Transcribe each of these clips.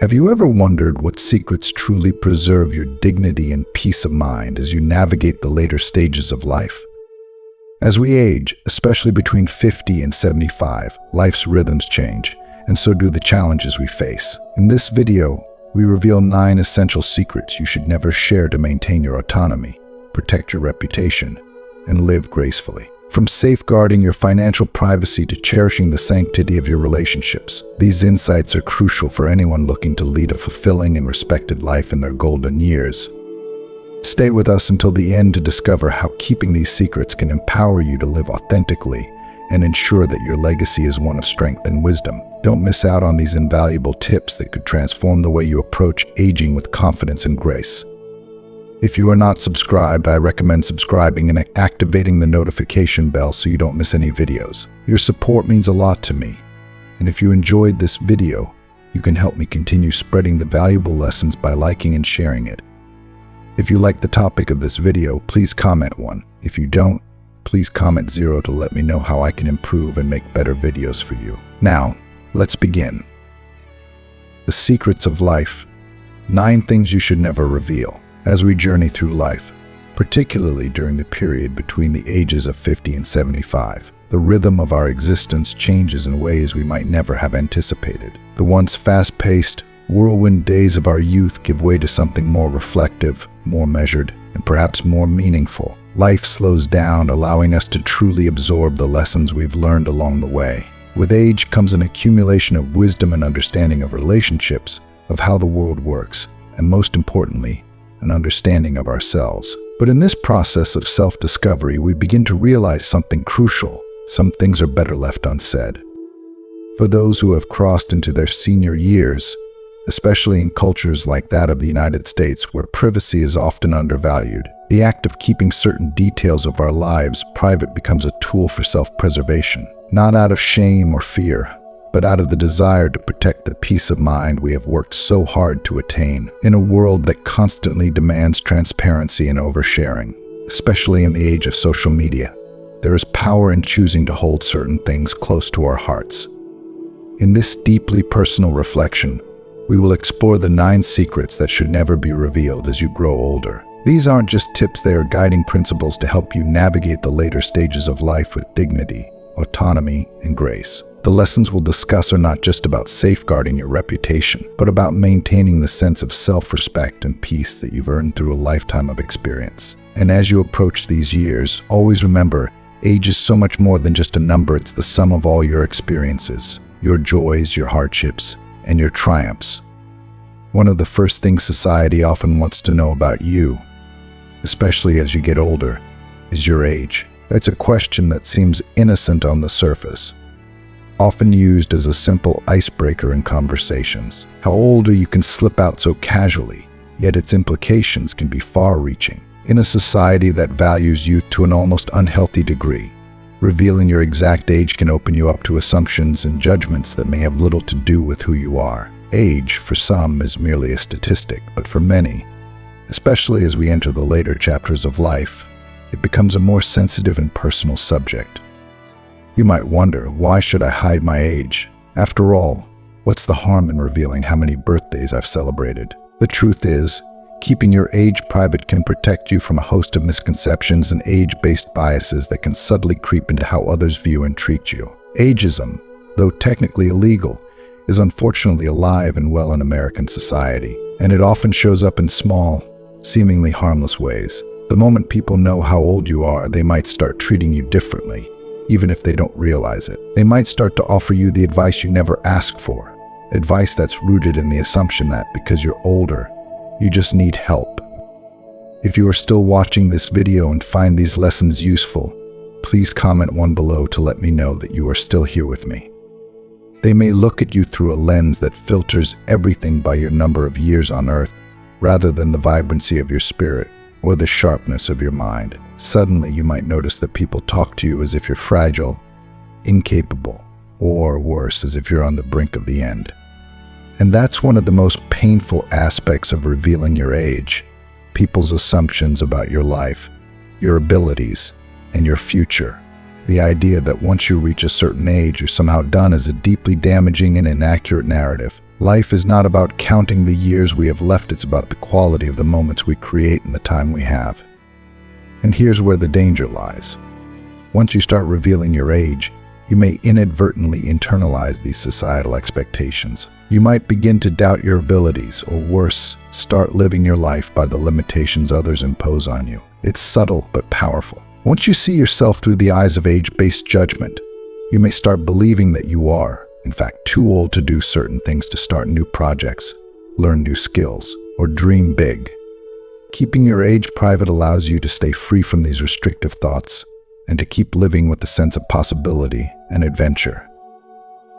Have you ever wondered what secrets truly preserve your dignity and peace of mind as you navigate the later stages of life? As we age, especially between 50 and 75, life's rhythms change, and so do the challenges we face. In this video, we reveal 9 essential secrets you should never share to maintain your autonomy, protect your reputation, and live gracefully. From safeguarding your financial privacy to cherishing the sanctity of your relationships, these insights are crucial for anyone looking to lead a fulfilling and respected life in their golden years. Stay with us until the end to discover how keeping these secrets can empower you to live authentically and ensure that your legacy is one of strength and wisdom. Don't miss out on these invaluable tips that could transform the way you approach aging with confidence and grace. If you are not subscribed, I recommend subscribing and activating the notification bell so you don't miss any videos. Your support means a lot to me, and if you enjoyed this video, you can help me continue spreading the valuable lessons by liking and sharing it. If you like the topic of this video, please comment 1. If you don't, please comment 0 to let me know how I can improve and make better videos for you. Now, let's begin. The secrets of life. 9 things you should never reveal. As we journey through life, particularly during the period between the ages of 50 and 75, the rhythm of our existence changes in ways we might never have anticipated. The once fast-paced, whirlwind days of our youth give way to something more reflective, more measured, and perhaps more meaningful. Life slows down, allowing us to truly absorb the lessons we've learned along the way. With age comes an accumulation of wisdom and understanding of relationships, of how the world works, and most importantly, an understanding of ourselves. But in this process of self-discovery, we begin to realize something crucial. Some things are better left unsaid. For those who have crossed into their senior years, especially in cultures like that of the United States, where privacy is often undervalued, the act of keeping certain details of our lives private becomes a tool for self-preservation, not out of shame or fear, but out of the desire to protect the peace of mind we have worked so hard to attain. In a world that constantly demands transparency and oversharing, especially in the age of social media, there is power in choosing to hold certain things close to our hearts. In this deeply personal reflection, we will explore the 9 secrets that should never be revealed as you grow older. These aren't just tips, they are guiding principles to help you navigate the later stages of life with dignity, autonomy, and grace. The lessons we'll discuss are not just about safeguarding your reputation, but about maintaining the sense of self-respect and peace that you've earned through a lifetime of experience. And as you approach these years, always remember, age is so much more than just a number. It's the sum of all your experiences, your joys, your hardships, and your triumphs. One of the first things society often wants to know about you, especially as you get older, is your age. It's a question that seems innocent on the surface, often used as a simple icebreaker in conversations. How old are you can slip out so casually, yet its implications can be far-reaching. In a society that values youth to an almost unhealthy degree, revealing your exact age can open you up to assumptions and judgments that may have little to do with who you are. Age, for some, is merely a statistic, but for many, especially as we enter the later chapters of life, it becomes a more sensitive and personal subject. You might wonder, why should I hide my age? After all, what's the harm in revealing how many birthdays I've celebrated? The truth is, keeping your age private can protect you from a host of misconceptions and age-based biases that can subtly creep into how others view and treat you. Ageism, though technically illegal, is unfortunately alive and well in American society, and it often shows up in small, seemingly harmless ways. The moment people know how old you are, they might start treating you differently, even if they don't realize it. They might start to offer you the advice you never asked for, advice that's rooted in the assumption that because you're older, you just need help. If you are still watching this video and find these lessons useful, please comment 1 below to let me know that you are still here with me. They may look at you through a lens that filters everything by your number of years on Earth, rather than the vibrancy of your spirit or the sharpness of your mind. Suddenly, you might notice that people talk to you as if you're fragile, incapable, or worse, as if you're on the brink of the end. And that's one of the most painful aspects of revealing your age. People's assumptions about your life, your abilities, and your future. The idea that once you reach a certain age, you're somehow done is a deeply damaging and inaccurate narrative. Life is not about counting the years we have left, it's about the quality of the moments we create and the time we have. And here's where the danger lies. Once you start revealing your age, you may inadvertently internalize these societal expectations. You might begin to doubt your abilities, or worse, start living your life by the limitations others impose on you. It's subtle but powerful. Once you see yourself through the eyes of age-based judgment, you may start believing that you are, in fact, too old to do certain things, to start new projects, learn new skills, or dream big. Keeping your age private allows you to stay free from these restrictive thoughts and to keep living with a sense of possibility and adventure.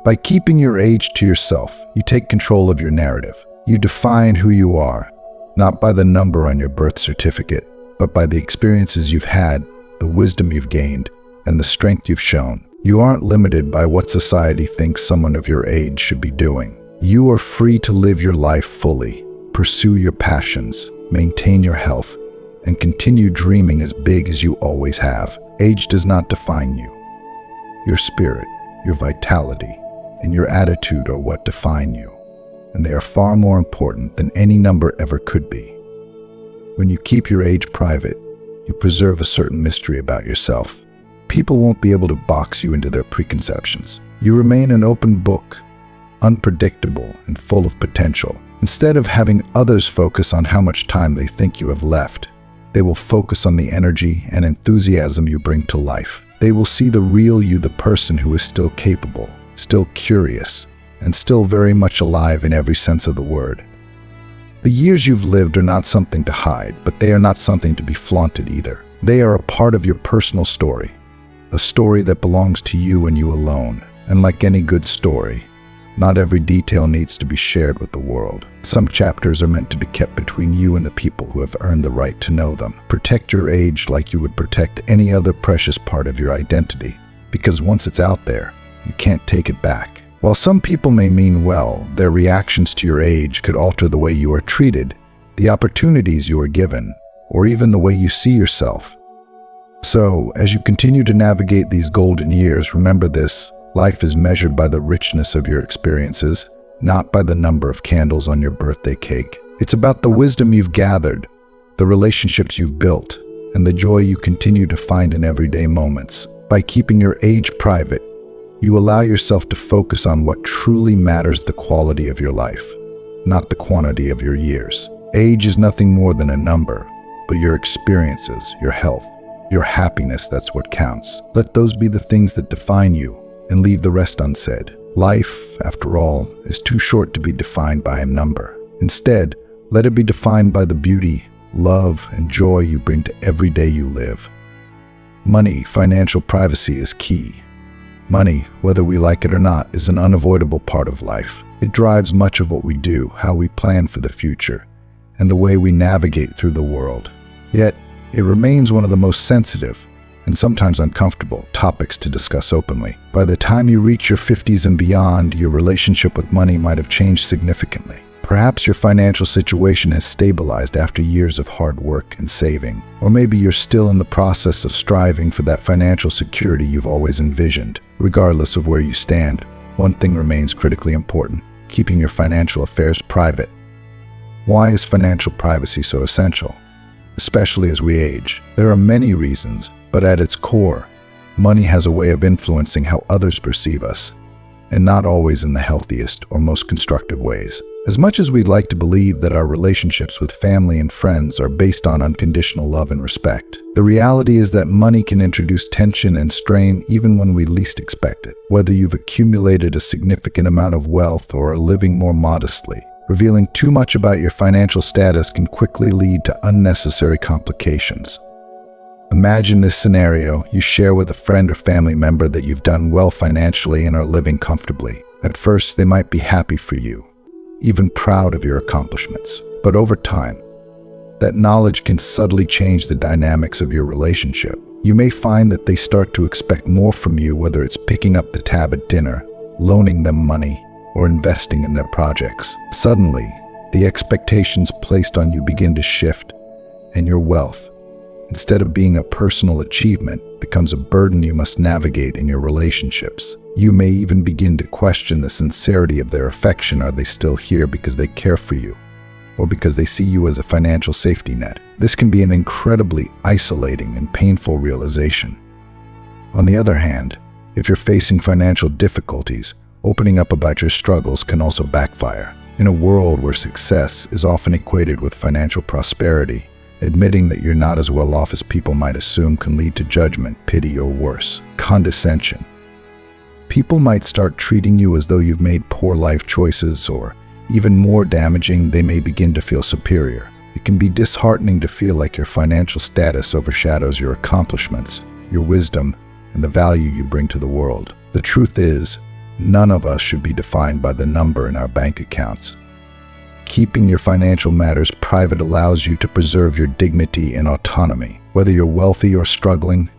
By keeping your age to yourself, you take control of your narrative. You define who you are, not by the number on your birth certificate, but by the experiences you've had, the wisdom you've gained, and the strength you've shown. You aren't limited by what society thinks someone of your age should be doing. You are free to live your life fully, pursue your passions, maintain your health, and continue dreaming as big as you always have. Age does not define you. Your spirit, your vitality, and your attitude are what define you, and they are far more important than any number ever could be. When you keep your age private, you preserve a certain mystery about yourself. People won't be able to box you into their preconceptions. You remain an open book, unpredictable and full of potential. Instead of having others focus on how much time they think you have left, they will focus on the energy and enthusiasm you bring to life. They will see the real you, the person who is still capable, still curious, and still very much alive in every sense of the word. The years you've lived are not something to hide, but they are not something to be flaunted either. They are a part of your personal story, a story that belongs to you and you alone. And like any good story, not every detail needs to be shared with the world. Some chapters are meant to be kept between you and the people who have earned the right to know them. Protect your age like you would protect any other precious part of your identity, because once it's out there, you can't take it back. While some people may mean well, their reactions to your age could alter the way you are treated, the opportunities you are given, or even the way you see yourself. So, as you continue to navigate these golden years, remember this: life is measured by the richness of your experiences, not by the number of candles on your birthday cake. It's about the wisdom you've gathered, the relationships you've built, and the joy you continue to find in everyday moments. By keeping your age private, you allow yourself to focus on what truly matters: the quality of your life, not the quantity of your years. Age is nothing more than a number, but your experiences, your health, your happiness, that's what counts. Let those be the things that define you, and leave the rest unsaid. Life, after all, is too short to be defined by a number. Instead, let it be defined by the beauty, love, and joy you bring to every day you live. Money, financial privacy is key. Money, whether we like it or not, is an unavoidable part of life. It drives much of what we do, how we plan for the future, and the way we navigate through the world. Yet, it remains one of the most sensitive and sometimes uncomfortable topics to discuss openly. By the time you reach your 50s and beyond, your relationship with money might have changed significantly. Perhaps your financial situation has stabilized after years of hard work and saving, or maybe you're still in the process of striving for that financial security you've always envisioned. Regardless of where you stand, one thing remains critically important: keeping your financial affairs private. Why is financial privacy so essential? Especially as we age. There are many reasons, but at its core, money has a way of influencing how others perceive us, and not always in the healthiest or most constructive ways. As much as we'd like to believe that our relationships with family and friends are based on unconditional love and respect, the reality is that money can introduce tension and strain even when we least expect it. Whether you've accumulated a significant amount of wealth or are living more modestly, revealing too much about your financial status can quickly lead to unnecessary complications. Imagine this scenario: you share with a friend or family member that you've done well financially and are living comfortably. At first, they might be happy for you, even proud of your accomplishments. But over time, that knowledge can subtly change the dynamics of your relationship. You may find that they start to expect more from you, whether it's picking up the tab at dinner, loaning them money, or investing in their projects. Suddenly, the expectations placed on you begin to shift, and your wealth, instead of being a personal achievement, becomes a burden you must navigate in your relationships. You may even begin to question the sincerity of their affection. Are they still here because they care for you, or because they see you as a financial safety net? This can be an incredibly isolating and painful realization. On the other hand, if you're facing financial difficulties, opening up about your struggles can also backfire. In a world where success is often equated with financial prosperity, admitting that you're not as well off as people might assume can lead to judgment, pity, or worse, condescension. People might start treating you as though you've made poor life choices, or even more damaging, they may begin to feel superior. It can be disheartening to feel like your financial status overshadows your accomplishments, your wisdom, and the value you bring to the world. The truth is, none of us should be defined by the number in our bank accounts. Keeping your financial matters private allows you to preserve your dignity and autonomy. Whether you're wealthy or struggling,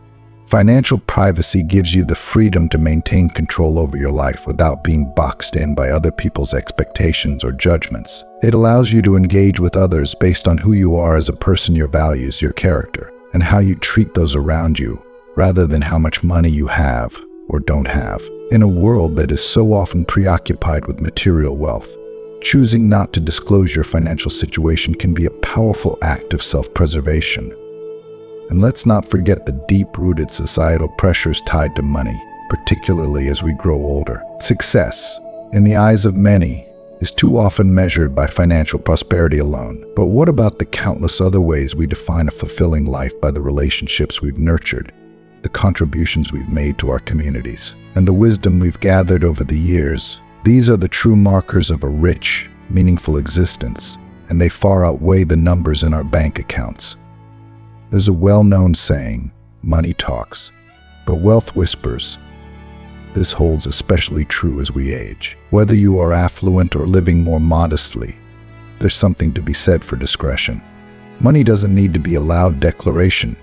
financial privacy gives you the freedom to maintain control over your life without being boxed in by other people's expectations or judgments. It allows you to engage with others based on who you are as a person, your values, your character, and how you treat those around you, rather than how much money you have or don't have. In a world that is so often preoccupied with material wealth, choosing not to disclose your financial situation can be a powerful act of self-preservation. And let's not forget the deep-rooted societal pressures tied to money, particularly as we grow older. Success, in the eyes of many, is too often measured by financial prosperity alone. But what about the countless other ways we define a fulfilling life? By the relationships we've nurtured, the contributions we've made to our communities, and the wisdom we've gathered over the years. These are the true markers of a rich, meaningful existence, and they far outweigh the numbers in our bank accounts. There's a well-known saying, money talks, but wealth whispers. This holds especially true as we age. Whether you are affluent or living more modestly, there's something to be said for discretion. Money doesn't need to be a loud declaration.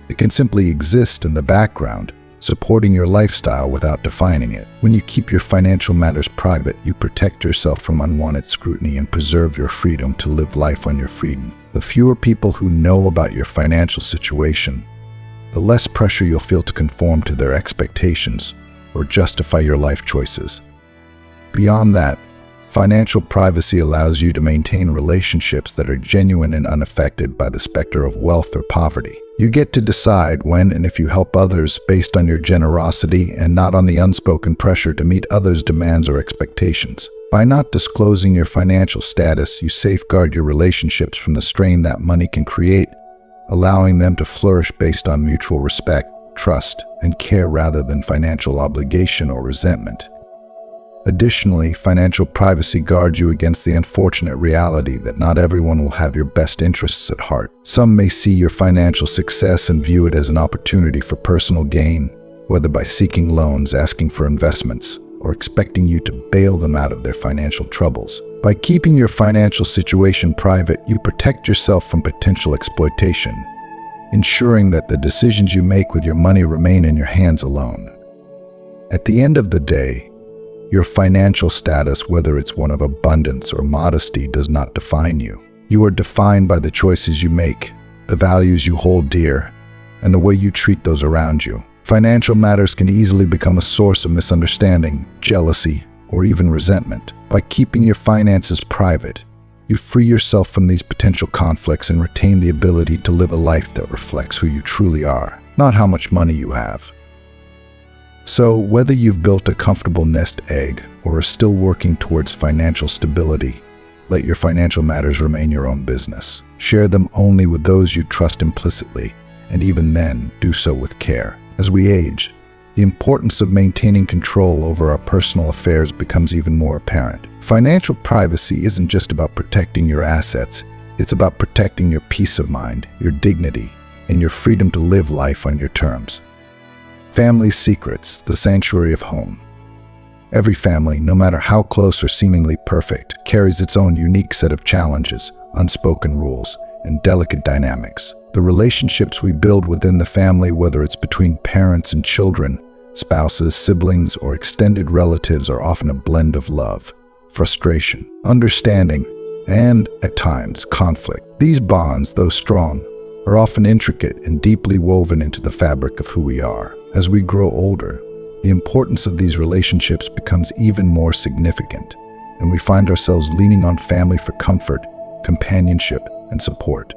It can simply exist in the background, supporting your lifestyle without defining it. When you keep your financial matters private, you protect yourself from unwanted scrutiny and preserve your freedom to live life on your freedom. The fewer people who know about your financial situation, the less pressure you'll feel to conform to their expectations or justify your life choices. Beyond that, financial privacy allows you to maintain relationships that are genuine and unaffected by the specter of wealth or poverty. You get to decide when and if you help others based on your generosity and not on the unspoken pressure to meet others' demands or expectations. By not disclosing your financial status, you safeguard your relationships from the strain that money can create, allowing them to flourish based on mutual respect, trust, and care rather than financial obligation or resentment. Additionally, financial privacy guards you against the unfortunate reality that not everyone will have your best interests at heart. Some may see your financial success and view it as an opportunity for personal gain, whether by seeking loans, asking for investments, or expecting you to bail them out of their financial troubles. By keeping your financial situation private, you protect yourself from potential exploitation, ensuring that the decisions you make with your money remain in your hands alone. At the end of the day, your financial status, whether it's one of abundance or modesty, does not define you. You are defined by the choices you make, the values you hold dear, and the way you treat those around you. Financial matters can easily become a source of misunderstanding, jealousy, or even resentment. By keeping your finances private, you free yourself from these potential conflicts and retain the ability to live a life that reflects who you truly are, not how much money you have. So, whether you've built a comfortable nest egg or are still working towards financial stability, let your financial matters remain your own business. Share them only with those you trust implicitly, and even then, do so with care. As we age, the importance of maintaining control over our personal affairs becomes even more apparent. Financial privacy isn't just about protecting your assets, it's about protecting your peace of mind, your dignity, and your freedom to live life on your terms. Family secrets, the sanctuary of home. Every family, no matter how close or seemingly perfect, carries its own unique set of challenges, unspoken rules, and delicate dynamics. The relationships we build within the family, whether it's between parents and children, spouses, siblings, or extended relatives, are often a blend of love, frustration, understanding, and, at times, conflict. These bonds, though strong, are often intricate and deeply woven into the fabric of who we are. As we grow older, the importance of these relationships becomes even more significant, and we find ourselves leaning on family for comfort, companionship, and support.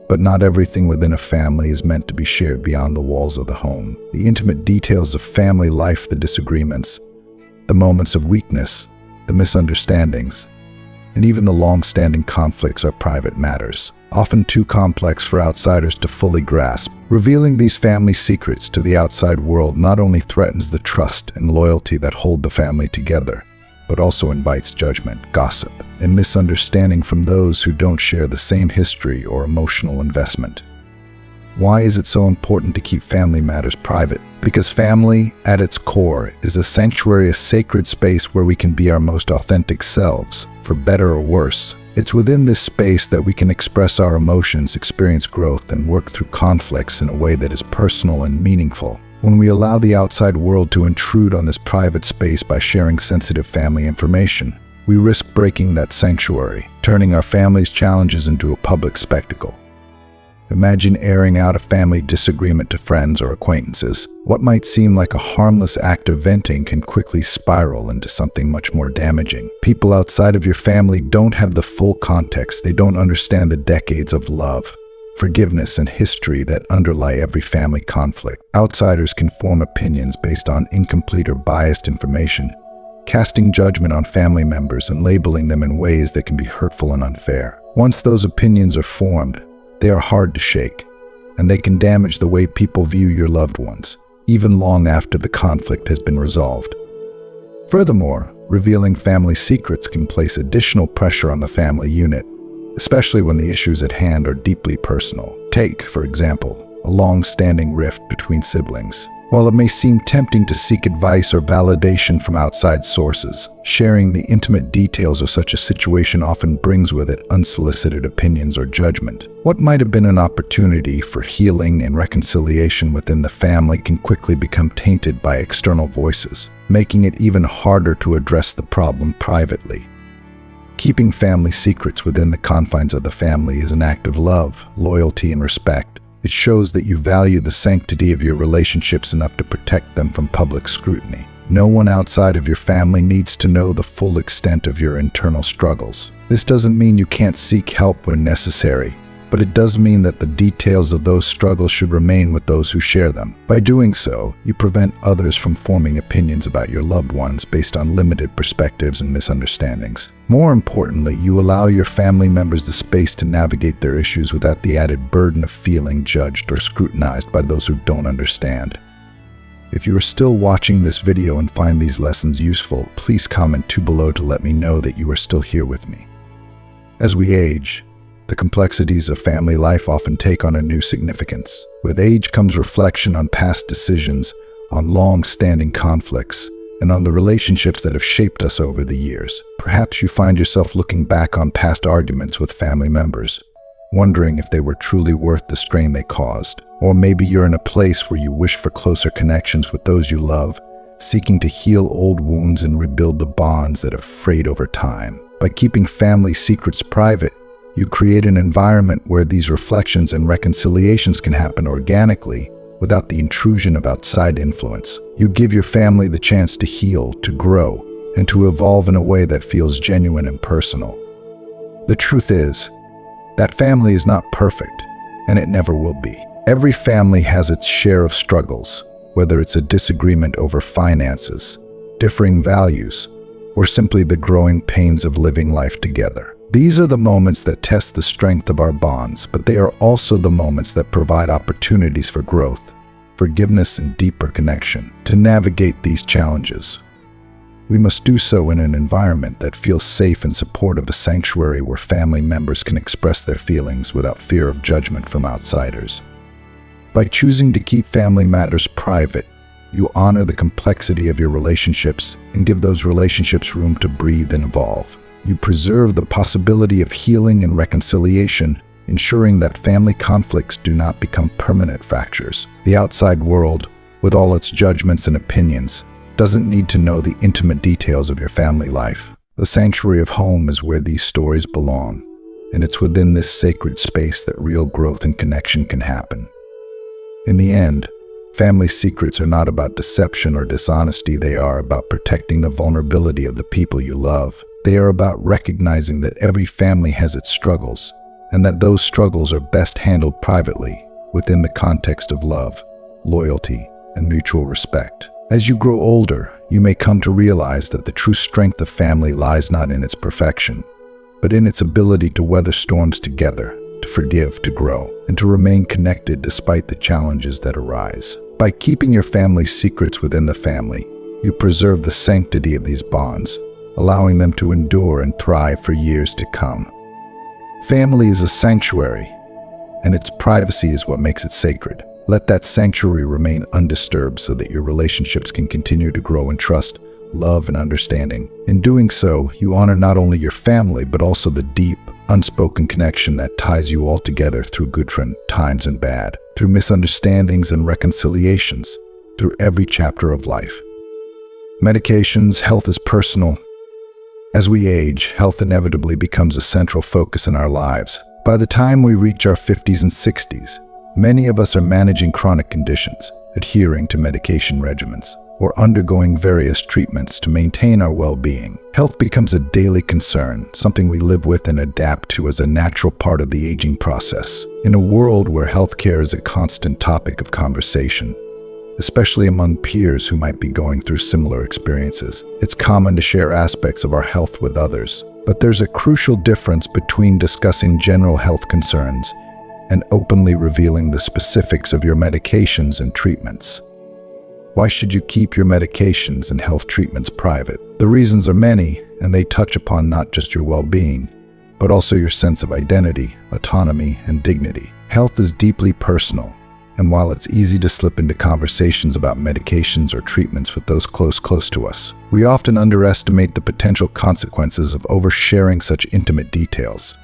But not everything within a family is meant to be shared beyond the walls of the home. The intimate details of family life, the disagreements, the moments of weakness, the misunderstandings, and even the long-standing conflicts are private matters, often too complex for outsiders to fully grasp. Revealing these family secrets to the outside world not only threatens the trust and loyalty that hold the family together, but also invites judgment, gossip, and misunderstanding from those who don't share the same history or emotional investment. Why is it so important to keep family matters private? Because family, at its core, is a sanctuary, a sacred space where we can be our most authentic selves, for better or worse. It's within this space that we can express our emotions, experience growth, and work through conflicts in a way that is personal and meaningful. When we allow the outside world to intrude on this private space by sharing sensitive family information, we risk breaking that sanctuary, turning our family's challenges into a public spectacle. Imagine airing out a family disagreement to friends or acquaintances. What might seem like a harmless act of venting can quickly spiral into something much more damaging. People outside of your family don't have the full context. They don't understand the decades of love, forgiveness, and history that underlie every family conflict. Outsiders can form opinions based on incomplete or biased information, casting judgment on family members and labeling them in ways that can be hurtful and unfair. Once those opinions are formed, they are hard to shake, and they can damage the way people view your loved ones, even long after the conflict has been resolved. Furthermore, revealing family secrets can place additional pressure on the family unit, especially when the issues at hand are deeply personal. Take, for example, a long-standing rift between siblings. While it may seem tempting to seek advice or validation from outside sources, sharing the intimate details of such a situation often brings with it unsolicited opinions or judgment. What might have been an opportunity for healing and reconciliation within the family can quickly become tainted by external voices, making it even harder to address the problem privately. Keeping family secrets within the confines of the family is an act of love, loyalty, and respect. It shows that you value the sanctity of your relationships enough to protect them from public scrutiny. No one outside of your family needs to know the full extent of your internal struggles. This doesn't mean you can't seek help when necessary, but it does mean that the details of those struggles should remain with those who share them. By doing so, you prevent others from forming opinions about your loved ones based on limited perspectives and misunderstandings. More importantly, you allow your family members the space to navigate their issues without the added burden of feeling judged or scrutinized by those who don't understand. If you are still watching this video and find these lessons useful, please comment below to let me know that you are still here with me. As we age, the complexities of family life often take on a new significance. With age comes reflection on past decisions, on long-standing conflicts, and on the relationships that have shaped us over the years. Perhaps you find yourself looking back on past arguments with family members, wondering if they were truly worth the strain they caused. Or maybe you're in a place where you wish for closer connections with those you love, seeking to heal old wounds and rebuild the bonds that have frayed over time. By keeping family secrets private, you create an environment where these reflections and reconciliations can happen organically without the intrusion of outside influence. You give your family the chance to heal, to grow, and to evolve in a way that feels genuine and personal. The truth is that family is not perfect, and it never will be. Every family has its share of struggles, whether it's a disagreement over finances, differing values, or simply the growing pains of living life together. These are the moments that test the strength of our bonds, but they are also the moments that provide opportunities for growth, forgiveness, and deeper connection. To navigate these challenges, we must do so in an environment that feels safe and supportive, a sanctuary where family members can express their feelings without fear of judgment from outsiders. By choosing to keep family matters private, you honor the complexity of your relationships and give those relationships room to breathe and evolve. You preserve the possibility of healing and reconciliation, ensuring that family conflicts do not become permanent fractures. The outside world, with all its judgments and opinions, doesn't need to know the intimate details of your family life. The sanctuary of home is where these stories belong, and it's within this sacred space that real growth and connection can happen. In the end, Family secrets are not about deception or dishonesty. They are about protecting the vulnerability of the people you love. They are about recognizing that every family has its struggles, and that those struggles are best handled privately, within the context of love, loyalty, and mutual respect. As you grow older, you may come to realize that the true strength of family lies not in its perfection, but in its ability to weather storms together, to forgive, to grow, and to remain connected despite the challenges that arise. By keeping your family's secrets within the family, you preserve the sanctity of these bonds, allowing them to endure and thrive for years to come. Family is a sanctuary, and its privacy is what makes it sacred. Let that sanctuary remain undisturbed so that your relationships can continue to grow in trust, love, and understanding. In doing so, you honor not only your family, but also the deep, unspoken connection that ties you all together through good times and bad, through misunderstandings and reconciliations, through every chapter of life. Medications, health is personal. As we age, health inevitably becomes a central focus in our lives. By the time we reach our 50s and 60s, many of us are managing chronic conditions, adhering to medication regimens, or undergoing various treatments to maintain our well-being. Health becomes a daily concern, something we live with and adapt to as a natural part of the aging process. In a world where healthcare is a constant topic of conversation, especially among peers who might be going through similar experiences, it's common to share aspects of our health with others. But there's a crucial difference between discussing general health concerns and openly revealing the specifics of your medications and treatments. Why should you keep your medications and health treatments private? The reasons are many, and they touch upon not just your well-being, but also your sense of identity, autonomy, and dignity. Health is deeply personal, and while it's easy to slip into conversations about medications or treatments with those close to us, we often underestimate the potential consequences of oversharing such intimate details.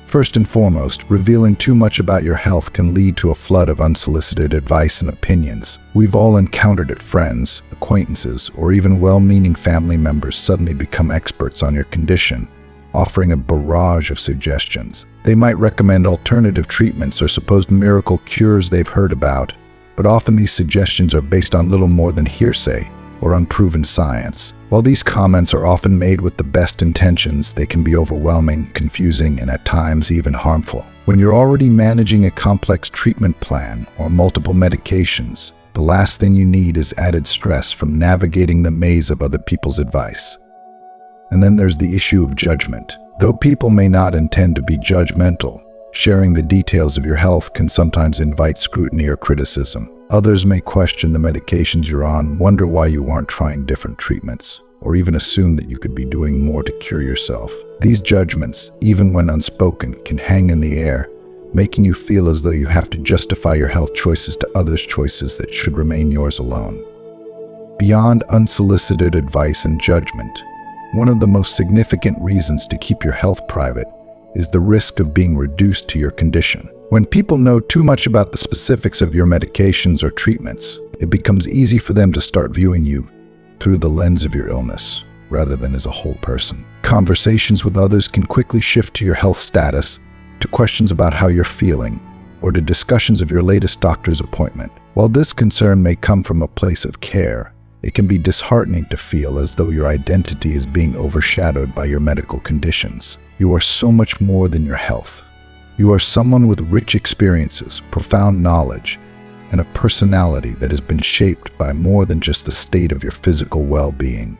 First and foremost, revealing too much about your health can lead to a flood of unsolicited advice and opinions. We've all encountered it. Friends, acquaintances, or even well-meaning family members suddenly become experts on your condition, offering a barrage of suggestions. They might recommend alternative treatments or supposed miracle cures they've heard about, but often these suggestions are based on little more than hearsay or unproven science. While these comments are often made with the best intentions, they can be overwhelming, confusing, and at times even harmful. When you're already managing a complex treatment plan or multiple medications, the last thing you need is added stress from navigating the maze of other people's advice. And then there's the issue of judgment. Though people may not intend to be judgmental, sharing the details of your health can sometimes invite scrutiny or criticism. Others may question the medications you're on, wonder why you aren't trying different treatments, or even assume that you could be doing more to cure yourself. These judgments, even when unspoken, can hang in the air, making you feel as though you have to justify your health choices to others' choices that should remain yours alone. Beyond unsolicited advice and judgment, one of the most significant reasons to keep your health private is the risk of being reduced to your condition. When people know too much about the specifics of your medications or treatments, it becomes easy for them to start viewing you through the lens of your illness, rather than as a whole person. Conversations with others can quickly shift to your health status, to questions about how you're feeling, or to discussions of your latest doctor's appointment. While this concern may come from a place of care, it can be disheartening to feel as though your identity is being overshadowed by your medical conditions. You are so much more than your health. You are someone with rich experiences, profound knowledge, and a personality that has been shaped by more than just the state of your physical well-being.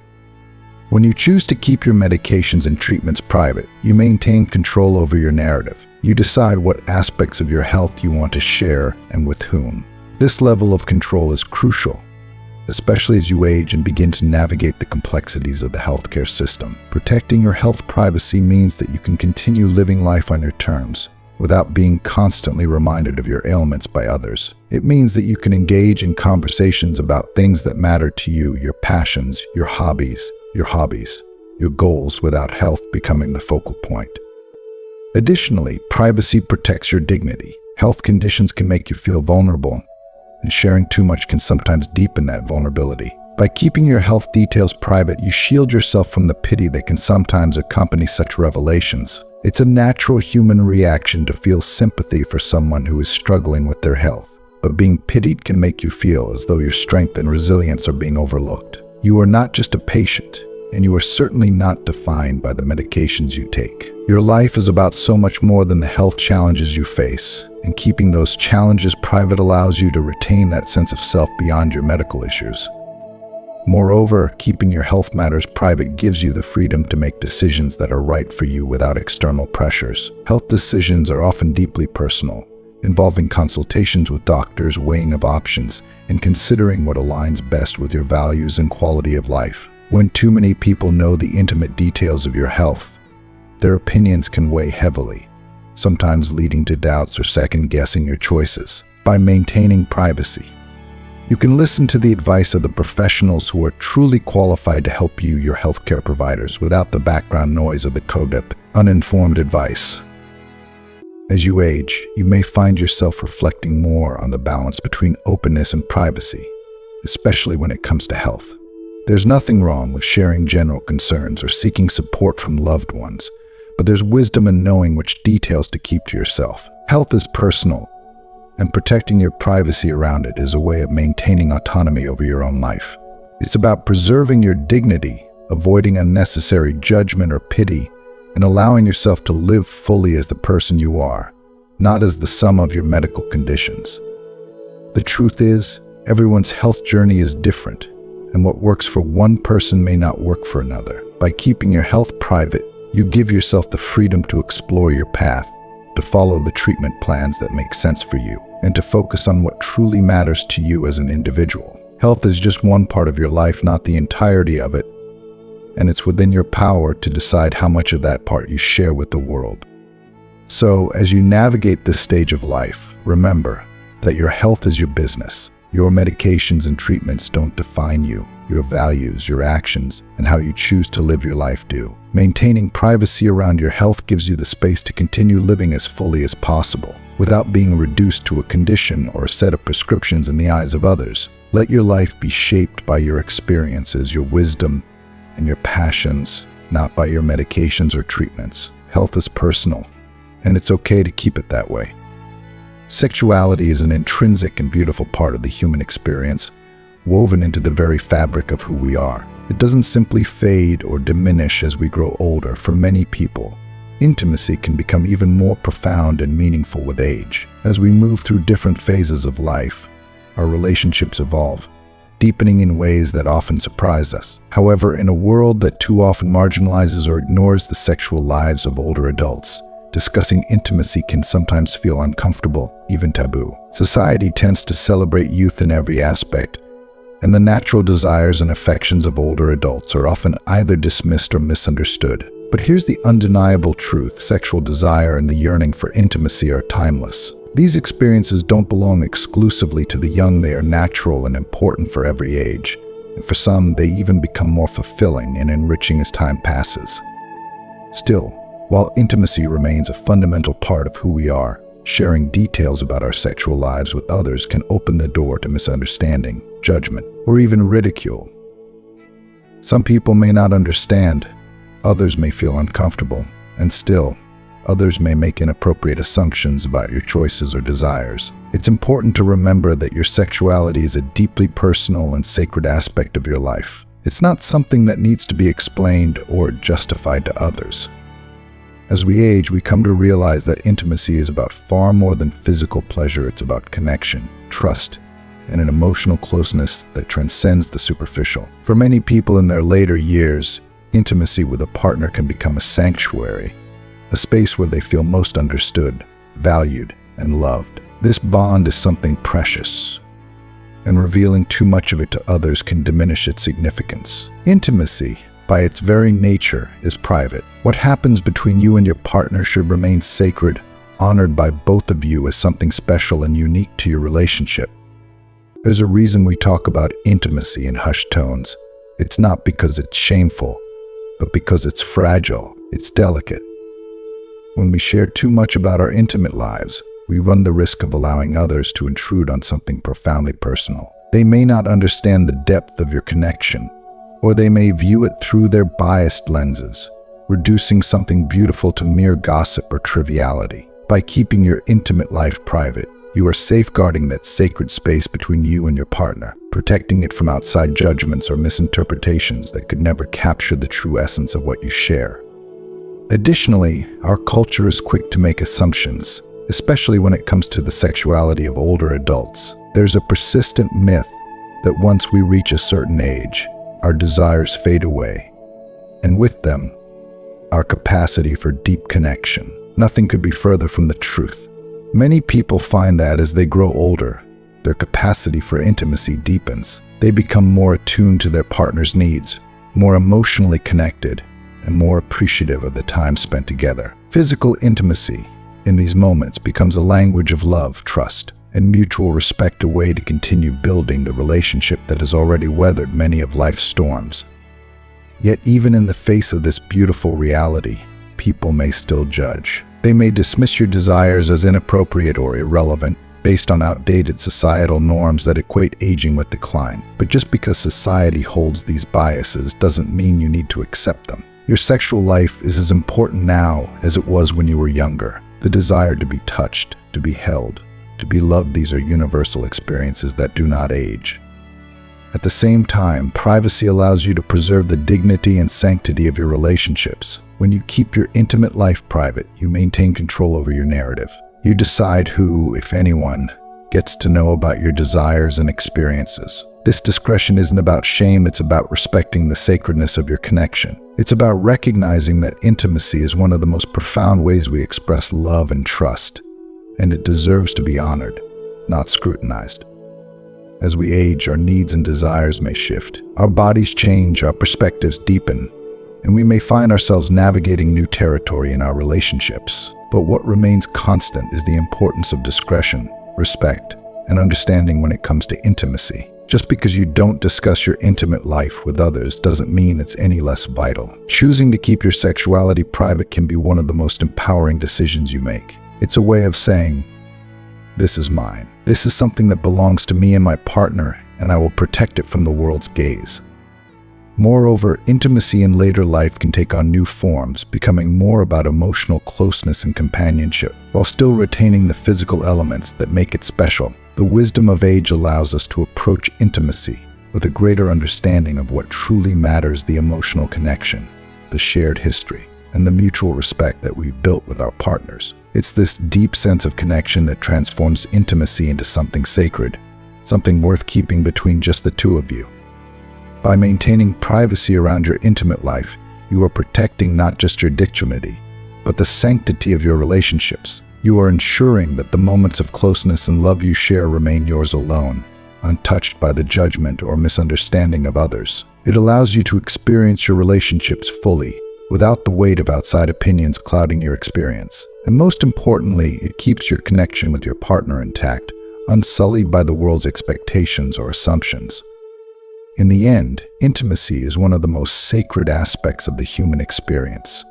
When you choose to keep your medications and treatments private, you maintain control over your narrative. You decide what aspects of your health you want to share and with whom. This level of control is crucial, especially as you age and begin to navigate the complexities of the healthcare system. Protecting your health privacy means that you can continue living life on your terms, without being constantly reminded of your ailments by others. It means that you can engage in conversations about things that matter to you, your passions, your hobbies, your goals, without health becoming the focal point. Additionally, privacy protects your dignity. Health conditions can make you feel vulnerable, and sharing too much can sometimes deepen that vulnerability. By keeping your health details private, you shield yourself from the pity that can sometimes accompany such revelations. It's a natural human reaction to feel sympathy for someone who is struggling with their health. but being pitied can make you feel as though your strength and resilience are being overlooked. You are not just a patient, and you are certainly not defined by the medications you take. Your life is about so much more than the health challenges you face, and keeping those challenges private allows you to retain that sense of self beyond your medical issues. Moreover, keeping your health matters private gives you the freedom to make decisions that are right for you without external pressures. Health decisions are often deeply personal, involving consultations with doctors, weighing of options, and considering what aligns best with your values and quality of life. When too many people know the intimate details of your health, their opinions can weigh heavily, sometimes leading to doubts or second-guessing your choices. By maintaining privacy, you can listen to the advice of the professionals who are truly qualified to help you, your healthcare providers, without the background noise of the codep, uninformed advice. As you age, you may find yourself reflecting more on the balance between openness and privacy, especially when it comes to health. There's nothing wrong with sharing general concerns or seeking support from loved ones, but there's wisdom in knowing which details to keep to yourself. Health is personal, and protecting your privacy around it is a way of maintaining autonomy over your own life. It's about preserving your dignity, avoiding unnecessary judgment or pity, and allowing yourself to live fully as the person you are, not as the sum of your medical conditions. The truth is, everyone's health journey is different, and what works for one person may not work for another. By keeping your health private, you give yourself the freedom to explore your path, to follow the treatment plans that make sense for you, and to focus on what truly matters to you as an individual. Health is just one part of your life, not the entirety of it, and it's within your power to decide how much of that part you share with the world. So, as you navigate this stage of life, remember that your health is your business. Your medications and treatments don't define you. Your values, your actions, and how you choose to live your life do. Maintaining privacy around your health gives you the space to continue living as fully as possible, without being reduced to a condition or a set of prescriptions in the eyes of others. Let your life be shaped by your experiences, your wisdom, and your passions, not by your medications or treatments. Health is personal, and it's okay to keep it that way. Sexuality is an intrinsic and beautiful part of the human experience, woven into the very fabric of who we are. It doesn't simply fade or diminish as we grow older. For many people, intimacy can become even more profound and meaningful with age. As we move through different phases of life, our relationships evolve, deepening in ways that often surprise us. However, in a world that too often marginalizes or ignores the sexual lives of older adults, discussing intimacy can sometimes feel uncomfortable, even taboo. Society tends to celebrate youth in every aspect, and the natural desires and affections of older adults are often either dismissed or misunderstood. But here's the undeniable truth: sexual desire and the yearning for intimacy are timeless. These experiences don't belong exclusively to the young. They are natural and important for every age, and for some, they even become more fulfilling and enriching as time passes. Still, while intimacy remains a fundamental part of who we are, sharing details about our sexual lives with others can open the door to misunderstanding, judgment, or even ridicule. Some people may not understand, others may feel uncomfortable, and still, others may make inappropriate assumptions about your choices or desires. It's important to remember that your sexuality is a deeply personal and sacred aspect of your life. It's not something that needs to be explained or justified to others. As we age, we come to realize that intimacy is about far more than physical pleasure. It's about connection, trust, and an emotional closeness that transcends the superficial. For many people in their later years, intimacy with a partner can become a sanctuary, a space where they feel most understood, valued, and loved. This bond is something precious, and revealing too much of it to others can diminish its significance. Intimacy, by its very nature, is private. What happens between you and your partner should remain sacred, honored by both of you as something special and unique to your relationship. There's a reason we talk about intimacy in hushed tones. It's not because it's shameful, but because it's fragile, it's delicate. When we share too much about our intimate lives, we run the risk of allowing others to intrude on something profoundly personal. They may not understand the depth of your connection, or they may view it through their biased lenses, reducing something beautiful to mere gossip or triviality. By keeping your intimate life private, You are safeguarding that sacred space between you and your partner, protecting it from outside judgments or misinterpretations that could never capture the true essence of what you share. Additionally, our culture is quick to make assumptions, especially when it comes to the sexuality of older adults. There's a persistent myth that once we reach a certain age, our desires fade away, and with them, our capacity for deep connection. Nothing could be further from the truth. Many people find that as they grow older, their capacity for intimacy deepens. They become more attuned to their partner's needs, more emotionally connected, and more appreciative of the time spent together. Physical intimacy in these moments becomes a language of love, trust, and mutual respect, a way to continue building the relationship that has already weathered many of life's storms. Yet even in the face of this beautiful reality, people may still judge. They may dismiss your desires as inappropriate or irrelevant, based on outdated societal norms that equate aging with decline. But just because society holds these biases doesn't mean you need to accept them. Your sexual life is as important now as it was when you were younger. The desire to be touched, to be held, to be loved, these are universal experiences that do not age. At the same time, privacy allows you to preserve the dignity and sanctity of your relationships. When you keep your intimate life private, you maintain control over your narrative. You decide who, if anyone, gets to know about your desires and experiences. This discretion isn't about shame, it's about respecting the sacredness of your connection. It's about recognizing that intimacy is one of the most profound ways we express love and trust, and it deserves to be honored, not scrutinized. As we age, our needs and desires may shift. Our bodies change, our perspectives deepen, and we may find ourselves navigating new territory in our relationships. But what remains constant is the importance of discretion, respect, and understanding when it comes to intimacy. Just because you don't discuss your intimate life with others doesn't mean it's any less vital. Choosing to keep your sexuality private can be one of the most empowering decisions you make. It's a way of saying, "This is mine. This is something that belongs to me and my partner, and I will protect it from the world's gaze." Moreover, intimacy in later life can take on new forms, becoming more about emotional closeness and companionship, while still retaining the physical elements that make it special. The wisdom of age allows us to approach intimacy with a greater understanding of what truly matters: the emotional connection, the shared history, and the mutual respect that we've built with our partners. It's this deep sense of connection that transforms intimacy into something sacred, something worth keeping between just the two of you. By maintaining privacy around your intimate life, you are protecting not just your dignity, but the sanctity of your relationships. You are ensuring that the moments of closeness and love you share remain yours alone, untouched by the judgment or misunderstanding of others. It allows you to experience your relationships fully, without the weight of outside opinions clouding your experience. And most importantly, it keeps your connection with your partner intact, unsullied by the world's expectations or assumptions. In the end, intimacy is one of the most sacred aspects of the human experience,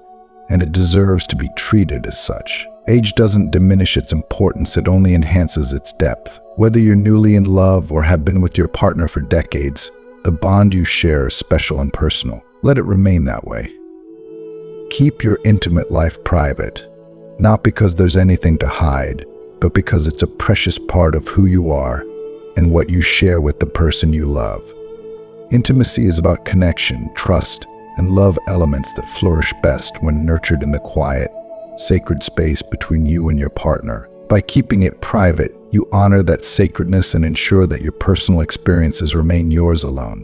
and it deserves to be treated as such. Age doesn't diminish its importance, it only enhances its depth. Whether you're newly in love or have been with your partner for decades, the bond you share is special and personal. Let it remain that way. Keep your intimate life private, not because there's anything to hide, but because it's a precious part of who you are and what you share with the person you love. Intimacy is about connection, trust, and love, elements that flourish best when nurtured in the quiet, sacred space between you and your partner. By keeping it private, you honor that sacredness and ensure that your personal experiences remain yours alone.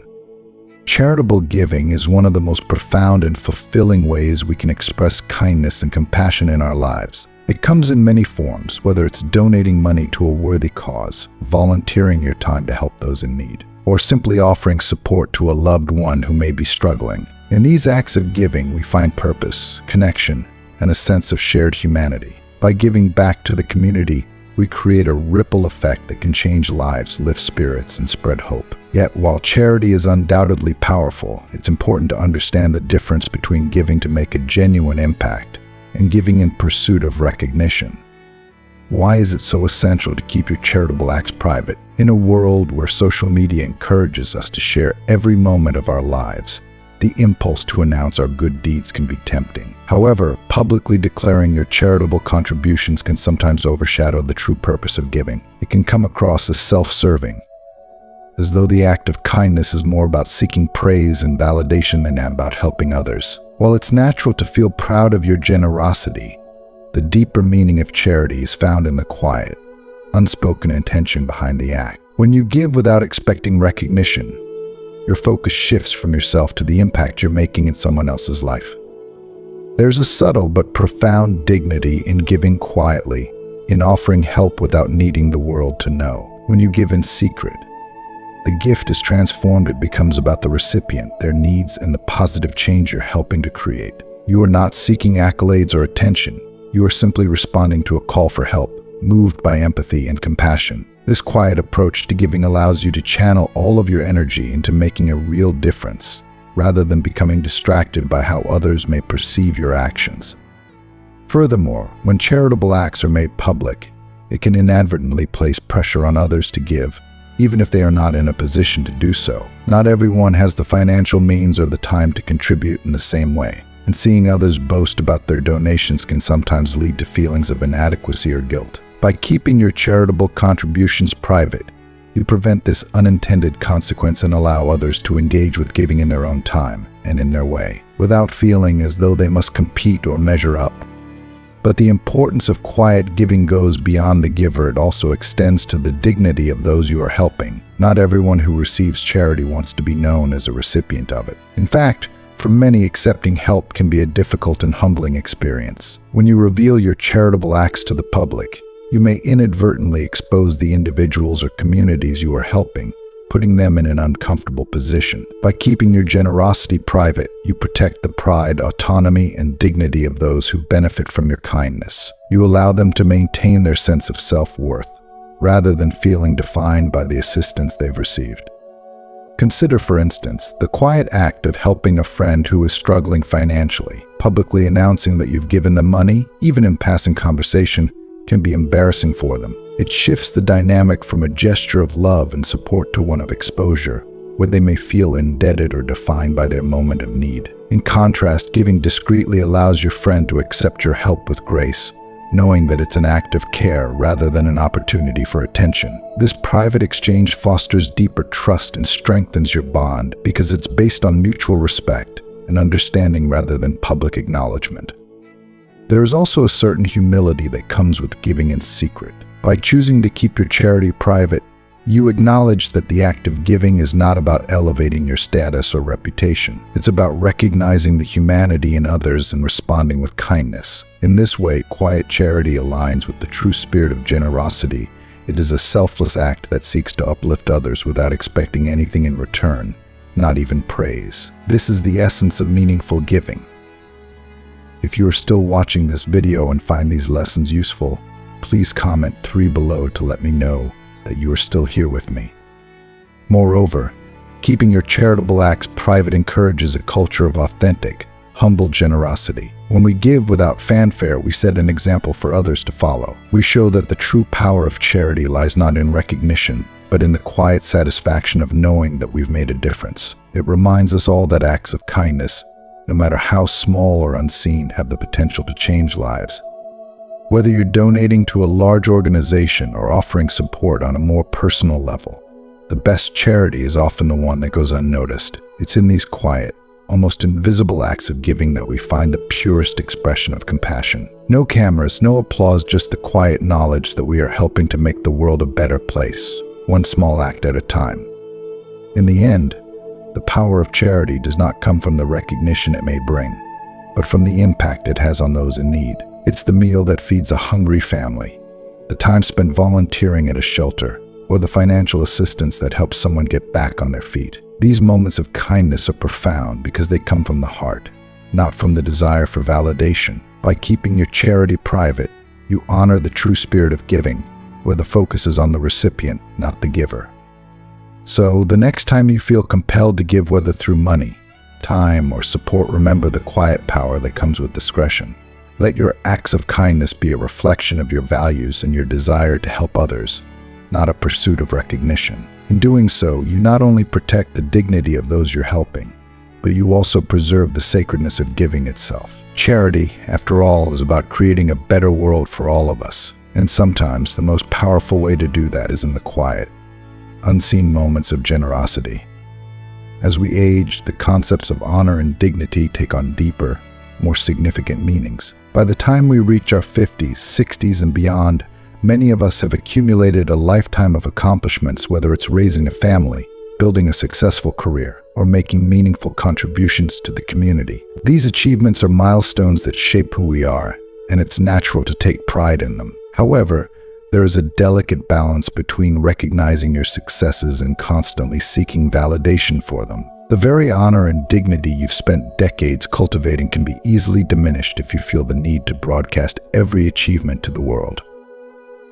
Charitable giving is one of the most profound and fulfilling ways we can express kindness and compassion in our lives. It comes in many forms, whether it's donating money to a worthy cause, volunteering your time to help those in need, or simply offering support to a loved one who may be struggling. In these acts of giving, we find purpose, connection, and a sense of shared humanity. By giving back to the community, we create a ripple effect that can change lives, lift spirits, and spread hope. Yet, while charity is undoubtedly powerful, it's important to understand the difference between giving to make a genuine impact and giving in pursuit of recognition. Why is it so essential to keep your charitable acts private? In a world where social media encourages us to share every moment of our lives, the impulse to announce our good deeds can be tempting. However, publicly declaring your charitable contributions can sometimes overshadow the true purpose of giving. It can come across as self-serving, as though the act of kindness is more about seeking praise and validation than about helping others. While it's natural to feel proud of your generosity, the deeper meaning of charity is found in the quiet, unspoken intention behind the act. When you give without expecting recognition, your focus shifts from yourself to the impact you're making in someone else's life. There's a subtle but profound dignity in giving quietly, in offering help without needing the world to know. When you give in secret, the gift is transformed. It becomes about the recipient, their needs, and the positive change you're helping to create. You are not seeking accolades or attention. You are simply responding to a call for help, moved by empathy and compassion. This quiet approach to giving allows you to channel all of your energy into making a real difference, rather than becoming distracted by how others may perceive your actions. Furthermore, when charitable acts are made public, it can inadvertently place pressure on others to give, even if they are not in a position to do so. Not everyone has the financial means or the time to contribute in the same way, and seeing others boast about their donations can sometimes lead to feelings of inadequacy or guilt. By keeping your charitable contributions private, you prevent this unintended consequence and allow others to engage with giving in their own time and in their way, without feeling as though they must compete or measure up. But the importance of quiet giving goes beyond the giver. It also extends to the dignity of those you are helping. Not everyone who receives charity wants to be known as a recipient of it. In fact, for many, accepting help can be a difficult and humbling experience. When you reveal your charitable acts to the public, you may inadvertently expose the individuals or communities you are helping, putting them in an uncomfortable position. By keeping your generosity private, you protect the pride, autonomy, and dignity of those who benefit from your kindness. You allow them to maintain their sense of self-worth, rather than feeling defined by the assistance they've received. Consider, for instance, the quiet act of helping a friend who is struggling financially. Publicly announcing that you've given them money, even in passing conversation, can be embarrassing for them. It shifts the dynamic from a gesture of love and support to one of exposure, where they may feel indebted or defined by their moment of need. In contrast, giving discreetly allows your friend to accept your help with grace, knowing that it's an act of care rather than an opportunity for attention. This private exchange fosters deeper trust and strengthens your bond because it's based on mutual respect and understanding rather than public acknowledgement. There is also a certain humility that comes with giving in secret. By choosing to keep your charity private, you acknowledge that the act of giving is not about elevating your status or reputation. It's about recognizing the humanity in others and responding with kindness. In this way, quiet charity aligns with the true spirit of generosity. It is a selfless act that seeks to uplift others without expecting anything in return, not even praise. This is the essence of meaningful giving. If you are still watching this video and find these lessons useful, please comment 3 below to let me know that you are still here with me. Moreover, keeping your charitable acts private encourages a culture of authentic, humble generosity. When we give without fanfare, we set an example for others to follow. We show that the true power of charity lies not in recognition, but in the quiet satisfaction of knowing that we've made a difference. It reminds us all that acts of kindness, no matter how small or unseen, have the potential to change lives. Whether you're donating to a large organization or offering support on a more personal level, the best charity is often the one that goes unnoticed. It's in these quiet, almost invisible acts of giving that we find the purest expression of compassion. No cameras, no applause, just the quiet knowledge that we are helping to make the world a better place, one small act at a time. In the end, the power of charity does not come from the recognition it may bring, but from the impact it has on those in need. It's the meal that feeds a hungry family, the time spent volunteering at a shelter, or the financial assistance that helps someone get back on their feet. These moments of kindness are profound because they come from the heart, not from the desire for validation. By keeping your charity private, you honor the true spirit of giving, where the focus is on the recipient, not the giver. So, the next time you feel compelled to give, whether through money, time, or support, remember the quiet power that comes with discretion. Let your acts of kindness be a reflection of your values and your desire to help others, not a pursuit of recognition. In doing so, you not only protect the dignity of those you're helping, but you also preserve the sacredness of giving itself. Charity, after all, is about creating a better world for all of us. And sometimes the most powerful way to do that is in the quiet, unseen moments of generosity. As we age, the concepts of honor and dignity take on deeper, more significant meanings. By the time we reach our 50s, 60s, and beyond, many of us have accumulated a lifetime of accomplishments, whether it's raising a family, building a successful career, or making meaningful contributions to the community. These achievements are milestones that shape who we are, and it's natural to take pride in them. However, there is a delicate balance between recognizing your successes and constantly seeking validation for them. The very honor and dignity you've spent decades cultivating can be easily diminished if you feel the need to broadcast every achievement to the world.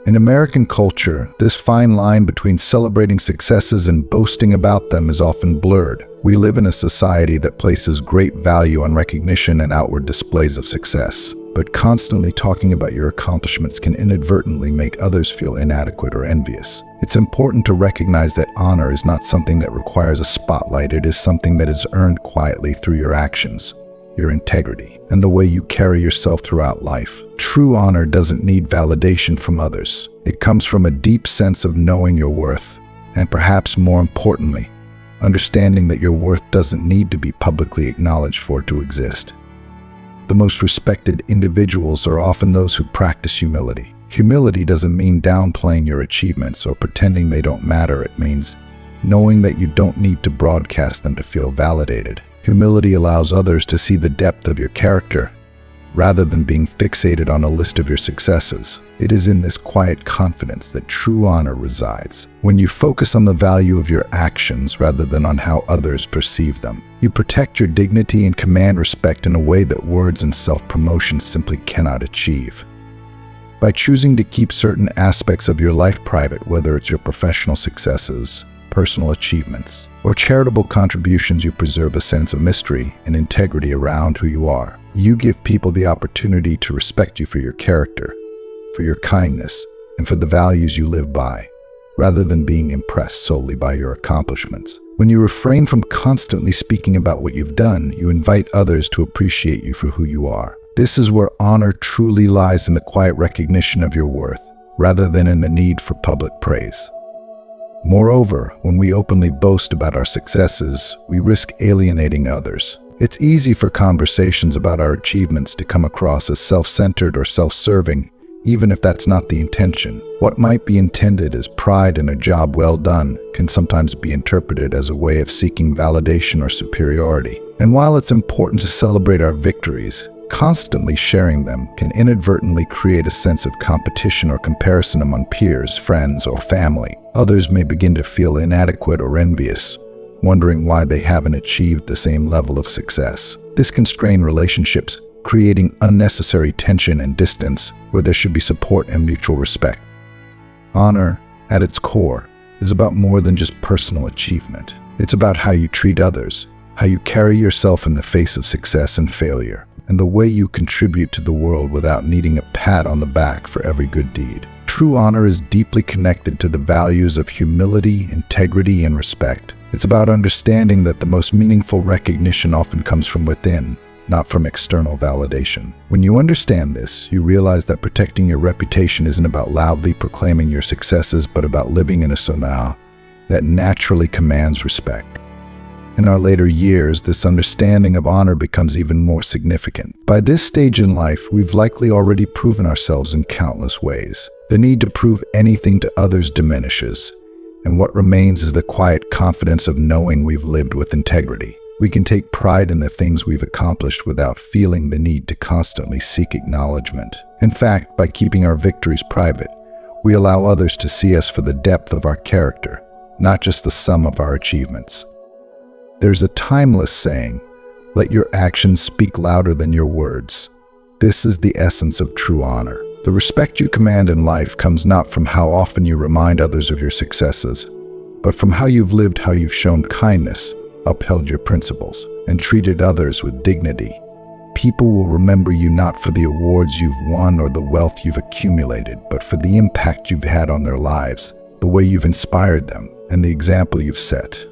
In American culture, this fine line between celebrating successes and boasting about them is often blurred. We live in a society that places great value on recognition and outward displays of success, but constantly talking about your accomplishments can inadvertently make others feel inadequate or envious. It's important to recognize that honor is not something that requires a spotlight. It is something that is earned quietly through your actions, your integrity, and the way you carry yourself throughout life. True honor doesn't need validation from others. It comes from a deep sense of knowing your worth, and perhaps more importantly, understanding that your worth doesn't need to be publicly acknowledged for it to exist. The most respected individuals are often those who practice humility. Humility doesn't mean downplaying your achievements or pretending they don't matter. It means knowing that you don't need to broadcast them to feel validated. Humility allows others to see the depth of your character, rather than being fixated on a list of your successes. It is in this quiet confidence that true honor resides. When you focus on the value of your actions rather than on how others perceive them, you protect your dignity and command respect in a way that words and self-promotion simply cannot achieve. By choosing to keep certain aspects of your life private, whether it's your professional successes, personal achievements, or charitable contributions, you preserve a sense of mystery and integrity around who you are. You give people the opportunity to respect you for your character, for your kindness, and for the values you live by, rather than being impressed solely by your accomplishments. When you refrain from constantly speaking about what you've done, you invite others to appreciate you for who you are. This is where honor truly lies, in the quiet recognition of your worth, rather than in the need for public praise. Moreover, when we openly boast about our successes, we risk alienating others. It's easy for conversations about our achievements to come across as self-centered or self-serving, even if that's not the intention. What might be intended as pride in a job well done can sometimes be interpreted as a way of seeking validation or superiority. And while it's important to celebrate our victories, constantly sharing them can inadvertently create a sense of competition or comparison among peers, friends, or family. Others may begin to feel inadequate or envious, wondering why they haven't achieved the same level of success. This can strain relationships, creating unnecessary tension and distance where there should be support and mutual respect. Honor, at its core, is about more than just personal achievement. It's about how you treat others, how you carry yourself in the face of success and failure, and the way you contribute to the world without needing a pat on the back for every good deed. True honor is deeply connected to the values of humility, integrity, and respect. It's about understanding that the most meaningful recognition often comes from within, not from external validation. When you understand this, you realize that protecting your reputation isn't about loudly proclaiming your successes, but about living in a persona that naturally commands respect. In our later years, this understanding of honor becomes even more significant. By this stage in life, we've likely already proven ourselves in countless ways. The need to prove anything to others diminishes, and what remains is the quiet confidence of knowing we've lived with integrity. We can take pride in the things we've accomplished without feeling the need to constantly seek acknowledgement. In fact, by keeping our victories private, we allow others to see us for the depth of our character, not just the sum of our achievements. There's a timeless saying, "Let your actions speak louder than your words." This is the essence of true honor. The respect you command in life comes not from how often you remind others of your successes, but from how you've lived, how you've shown kindness, upheld your principles, and treated others with dignity. People will remember you not for the awards you've won or the wealth you've accumulated, but for the impact you've had on their lives, the way you've inspired them, and the example you've set.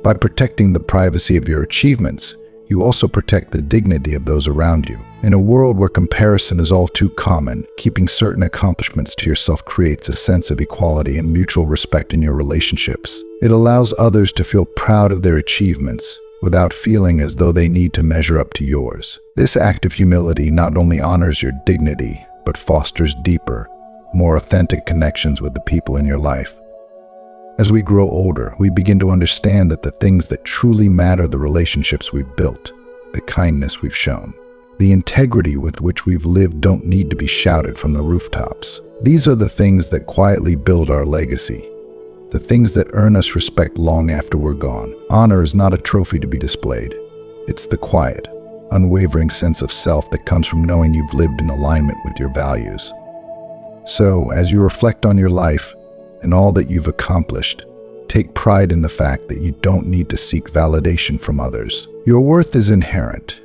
By protecting the privacy of your achievements, you also protect the dignity of those around you. In a world where comparison is all too common, keeping certain accomplishments to yourself creates a sense of equality and mutual respect in your relationships. It allows others to feel proud of their achievements without feeling as though they need to measure up to yours. This act of humility not only honors your dignity, but fosters deeper, more authentic connections with the people in your life. As we grow older, we begin to understand that the things that truly matter, the relationships we've built, the kindness we've shown, the integrity with which we've lived, don't need to be shouted from the rooftops. These are the things that quietly build our legacy, the things that earn us respect long after we're gone. Honor is not a trophy to be displayed. It's the quiet, unwavering sense of self that comes from knowing you've lived in alignment with your values. So, as you reflect on your life and all that you've accomplished, take pride in the fact that you don't need to seek validation from others. Your worth is inherent,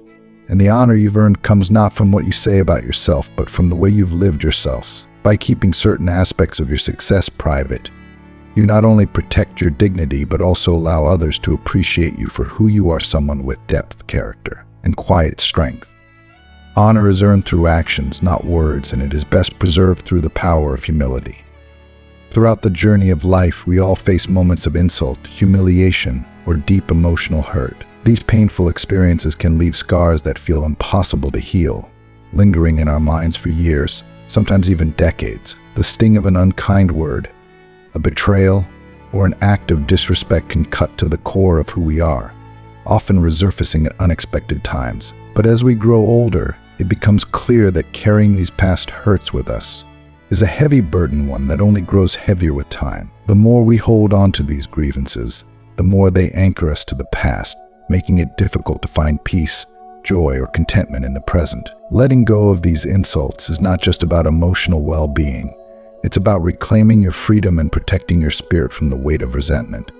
and the honor you've earned comes not from what you say about yourself, but from the way you've lived yourselves. By keeping certain aspects of your success private, you not only protect your dignity, but also allow others to appreciate you for who you are, someone with depth, character, and quiet strength. Honor is earned through actions, not words, and it is best preserved through the power of humility. Throughout the journey of life, we all face moments of insult, humiliation, or deep emotional hurt. These painful experiences can leave scars that feel impossible to heal, lingering in our minds for years, sometimes even decades. The sting of an unkind word, a betrayal, or an act of disrespect can cut to the core of who we are, often resurfacing at unexpected times. But as we grow older, it becomes clear that carrying these past hurts with us is a heavy burden, one that only grows heavier with time. The more we hold on to these grievances, the more they anchor us to the past, making it difficult to find peace, joy, or contentment in the present. Letting go of these insults is not just about emotional well-being. It's about reclaiming your freedom and protecting your spirit from the weight of resentment.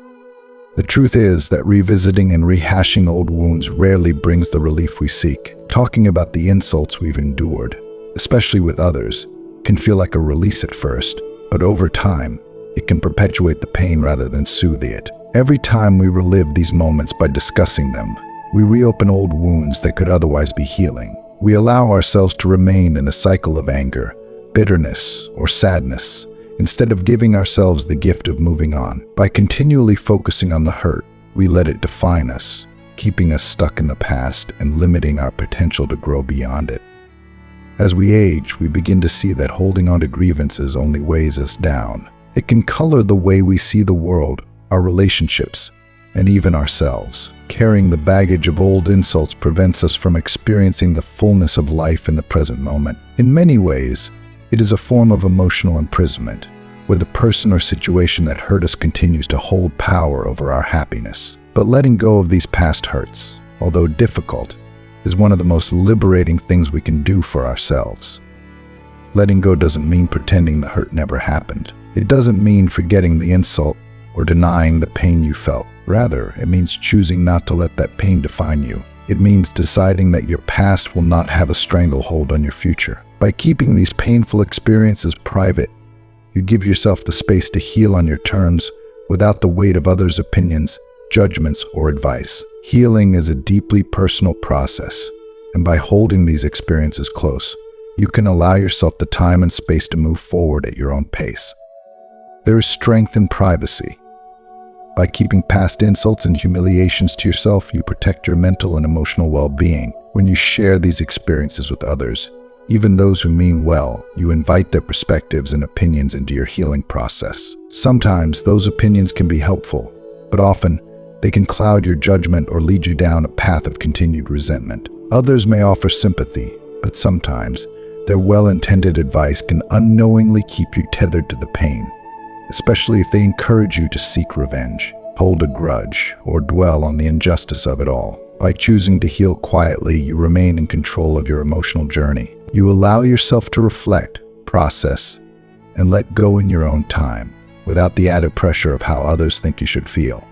The truth is that revisiting and rehashing old wounds rarely brings the relief we seek. Talking about the insults we've endured, especially with others, can feel like a release at first, but over time, it can perpetuate the pain rather than soothe it. Every time we relive these moments by discussing them, we reopen old wounds that could otherwise be healing. We allow ourselves to remain in a cycle of anger, bitterness, or sadness, instead of giving ourselves the gift of moving on. By continually focusing on the hurt, we let it define us, keeping us stuck in the past and limiting our potential to grow beyond it. As we age, we begin to see that holding on to grievances only weighs us down. It can color the way we see the world, our relationships, and even ourselves. Carrying the baggage of old insults prevents us from experiencing the fullness of life in the present moment. In many ways, it is a form of emotional imprisonment, where the person or situation that hurt us continues to hold power over our happiness. But letting go of these past hurts, although difficult, is one of the most liberating things we can do for ourselves. Letting go doesn't mean pretending the hurt never happened. It doesn't mean forgetting the insult or denying the pain you felt. Rather, it means choosing not to let that pain define you. It means deciding that your past will not have a stranglehold on your future. By keeping these painful experiences private, you give yourself the space to heal on your terms without the weight of others' opinions, judgments, or advice. Healing is a deeply personal process, and by holding these experiences close, you can allow yourself the time and space to move forward at your own pace. There is strength in privacy. By keeping past insults and humiliations to yourself, you protect your mental and emotional well-being. When you share these experiences with others, even those who mean well, you invite their perspectives and opinions into your healing process. Sometimes those opinions can be helpful, but often they can cloud your judgment or lead you down a path of continued resentment. Others may offer sympathy, but sometimes their well-intended advice can unknowingly keep you tethered to the pain, especially if they encourage you to seek revenge, hold a grudge, or dwell on the injustice of it all. By choosing to heal quietly, you remain in control of your emotional journey. You allow yourself to reflect, process, and let go in your own time, without the added pressure of how others think you should feel.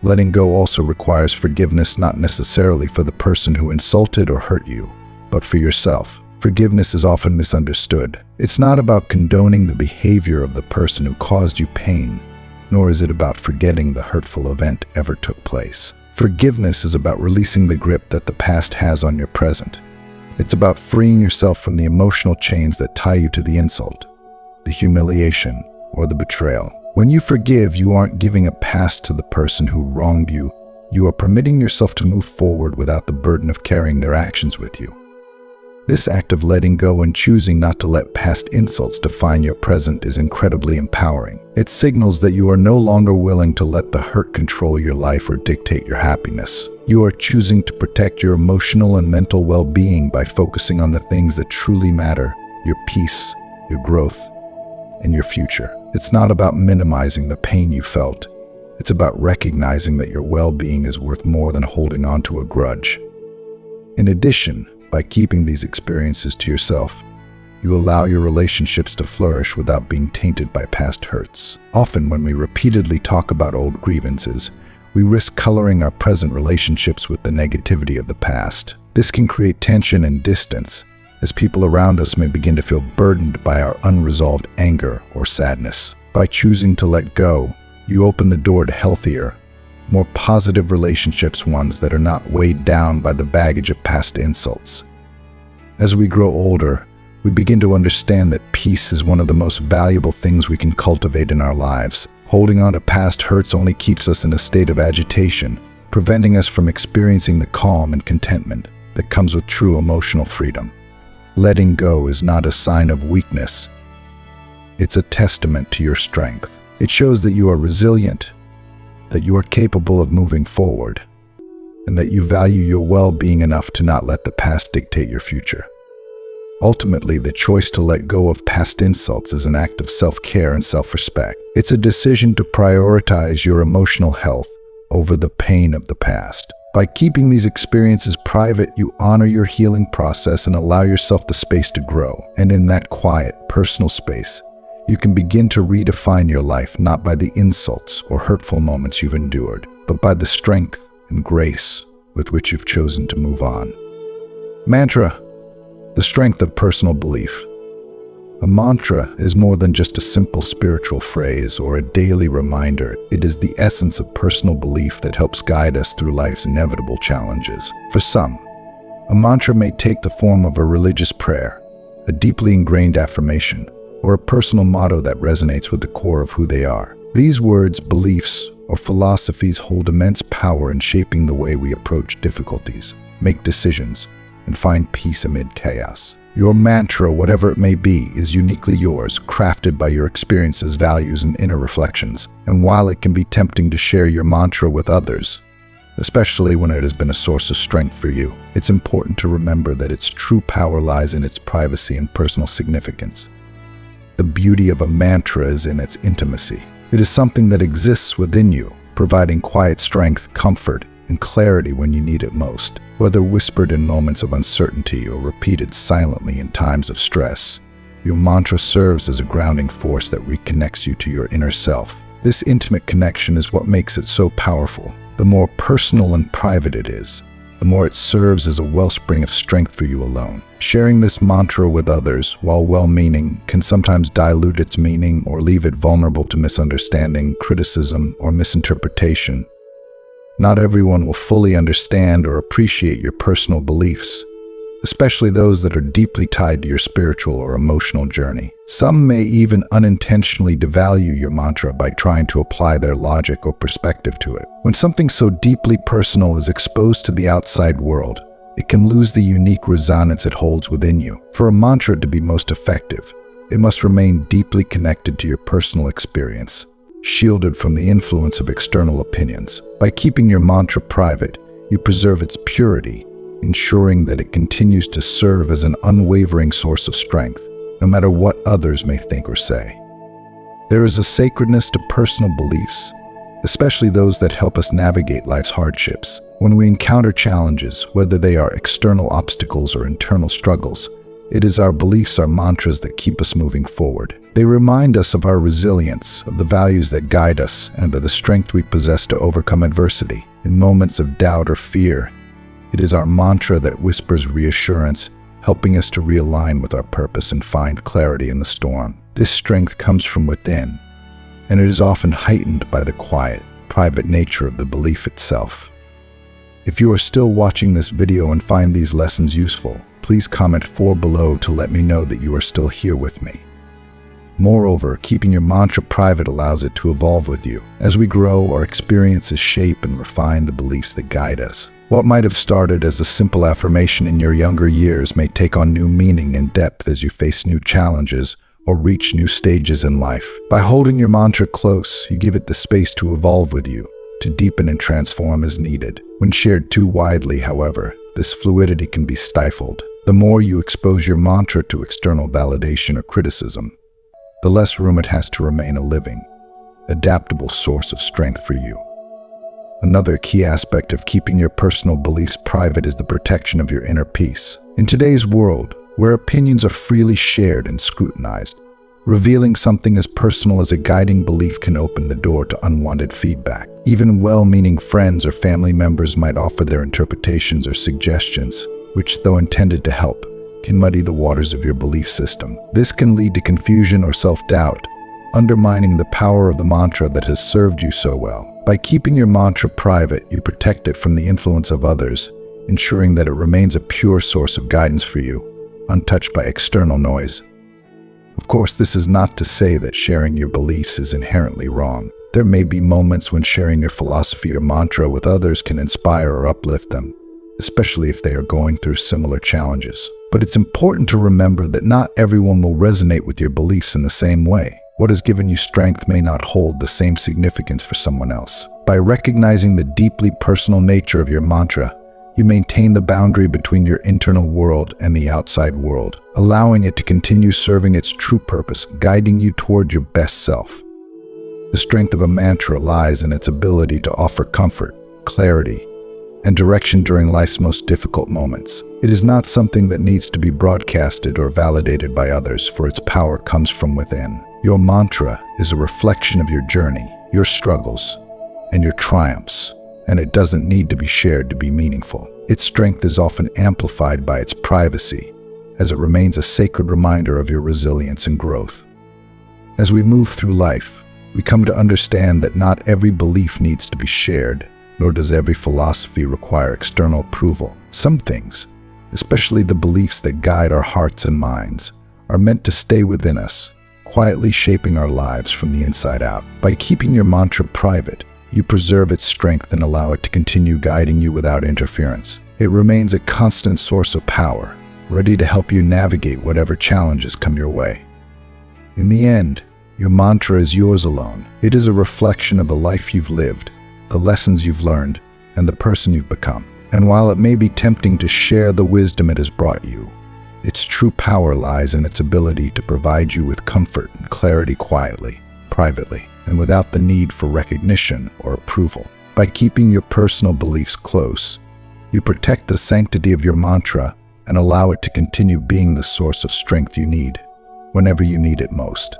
Letting go also requires forgiveness, not necessarily for the person who insulted or hurt you, but for yourself. Forgiveness is often misunderstood. It's not about condoning the behavior of the person who caused you pain, nor is it about forgetting the hurtful event ever took place. Forgiveness is about releasing the grip that the past has on your present. It's about freeing yourself from the emotional chains that tie you to the insult, the humiliation, or the betrayal. When you forgive, you aren't giving a pass to the person who wronged you. You are permitting yourself to move forward without the burden of carrying their actions with you. This act of letting go and choosing not to let past insults define your present is incredibly empowering. It signals that you are no longer willing to let the hurt control your life or dictate your happiness. You are choosing to protect your emotional and mental well-being by focusing on the things that truly matter: your peace, your growth, and your future. It's not about minimizing the pain you felt. It's about recognizing that your well-being is worth more than holding on to a grudge. In addition, by keeping these experiences to yourself, you allow your relationships to flourish without being tainted by past hurts. Often, when we repeatedly talk about old grievances, we risk coloring our present relationships with the negativity of the past. This can create tension and distance, as people around us may begin to feel burdened by our unresolved anger or sadness. By choosing to let go, you open the door to healthier, more positive relationships, ones that are not weighed down by the baggage of past insults. As we grow older, we begin to understand that peace is one of the most valuable things we can cultivate in our lives. Holding on to past hurts only keeps us in a state of agitation, preventing us from experiencing the calm and contentment that comes with true emotional freedom. Letting go is not a sign of weakness. It's a testament to your strength. It shows that you are resilient, that you are capable of moving forward, and that you value your well-being enough to not let the past dictate your future. Ultimately, the choice to let go of past insults is an act of self-care and self-respect. It's a decision to prioritize your emotional health over the pain of the past. By keeping these experiences private, you honor your healing process and allow yourself the space to grow. And in that quiet, personal space, you can begin to redefine your life not by the insults or hurtful moments you've endured, but by the strength and grace with which you've chosen to move on. Mantra: the strength of personal belief. A mantra is more than just a simple spiritual phrase or a daily reminder. It is the essence of personal belief that helps guide us through life's inevitable challenges. For some, a mantra may take the form of a religious prayer, a deeply ingrained affirmation, or a personal motto that resonates with the core of who they are. These words, beliefs, or philosophies hold immense power in shaping the way we approach difficulties, make decisions, and find peace amid chaos. Your mantra, whatever it may be, is uniquely yours, crafted by your experiences, values, and inner reflections. And while it can be tempting to share your mantra with others, especially when it has been a source of strength for you, it's important to remember that its true power lies in its privacy and personal significance. The beauty of a mantra is in its intimacy. It is something that exists within you, providing quiet strength, comfort, and clarity when you need it most. Whether whispered in moments of uncertainty or repeated silently in times of stress, your mantra serves as a grounding force that reconnects you to your inner self. This intimate connection is what makes it so powerful. The more personal and private it is, the more it serves as a wellspring of strength for you alone. Sharing this mantra with others, while well-meaning, can sometimes dilute its meaning or leave it vulnerable to misunderstanding, criticism, or misinterpretation. Not everyone will fully understand or appreciate your personal beliefs, especially those that are deeply tied to your spiritual or emotional journey. Some may even unintentionally devalue your mantra by trying to apply their logic or perspective to it. When something so deeply personal is exposed to the outside world, it can lose the unique resonance it holds within you. For a mantra to be most effective, it must remain deeply connected to your personal experience, shielded from the influence of external opinions. By keeping your mantra private, you preserve its purity, ensuring that it continues to serve as an unwavering source of strength, no matter what others may think or say. There is a sacredness to personal beliefs, especially those that help us navigate life's hardships. When we encounter challenges, whether they are external obstacles or internal struggles, it is our beliefs, our mantras that keep us moving forward. They remind us of our resilience, of the values that guide us, and of the strength we possess to overcome adversity. In moments of doubt or fear, it is our mantra that whispers reassurance, helping us to realign with our purpose and find clarity in the storm. This strength comes from within, and it is often heightened by the quiet, private nature of the belief itself. If you are still watching this video and find these lessons useful, please comment 4 below to let me know that you are still here with me. Moreover, keeping your mantra private allows it to evolve with you. As we grow, our experiences shape and refine the beliefs that guide us. What might have started as a simple affirmation in your younger years may take on new meaning and depth as you face new challenges or reach new stages in life. By holding your mantra close, you give it the space to evolve with you, to deepen and transform as needed. When shared too widely, however, this fluidity can be stifled. The more you expose your mantra to external validation or criticism, the less room it has to remain a living, adaptable source of strength for you. Another key aspect of keeping your personal beliefs private is the protection of your inner peace. In today's world, where opinions are freely shared and scrutinized, revealing something as personal as a guiding belief can open the door to unwanted feedback. Even well-meaning friends or family members might offer their interpretations or suggestions, which, though intended to help, can muddy the waters of your belief system. This can lead to confusion or self-doubt, undermining the power of the mantra that has served you so well. By keeping your mantra private, you protect it from the influence of others, ensuring that it remains a pure source of guidance for you, untouched by external noise. Of course, this is not to say that sharing your beliefs is inherently wrong. There may be moments when sharing your philosophy or mantra with others can inspire or uplift them, especially if they are going through similar challenges. But it's important to remember that not everyone will resonate with your beliefs in the same way. What has given you strength may not hold the same significance for someone else. By recognizing the deeply personal nature of your mantra, you maintain the boundary between your internal world and the outside world, allowing it to continue serving its true purpose, guiding you toward your best self. The strength of a mantra lies in its ability to offer comfort, clarity, and direction during life's most difficult moments. It is not something that needs to be broadcasted or validated by others, for its power comes from within. Your mantra is a reflection of your journey, your struggles, and your triumphs, and it doesn't need to be shared to be meaningful. Its strength is often amplified by its privacy, as it remains a sacred reminder of your resilience and growth. As we move through life, we come to understand that not every belief needs to be shared, nor does every philosophy require external approval. Some things, especially the beliefs that guide our hearts and minds, are meant to stay within us, quietly shaping our lives from the inside out. By keeping your mantra private, you preserve its strength and allow it to continue guiding you without interference. It remains a constant source of power, ready to help you navigate whatever challenges come your way. In the end, your mantra is yours alone. It is a reflection of the life you've lived, the lessons you've learned, and the person you've become. And while it may be tempting to share the wisdom it has brought you, its true power lies in its ability to provide you with comfort and clarity quietly, privately, and without the need for recognition or approval. By keeping your personal beliefs close, you protect the sanctity of your mantra and allow it to continue being the source of strength you need, whenever you need it most.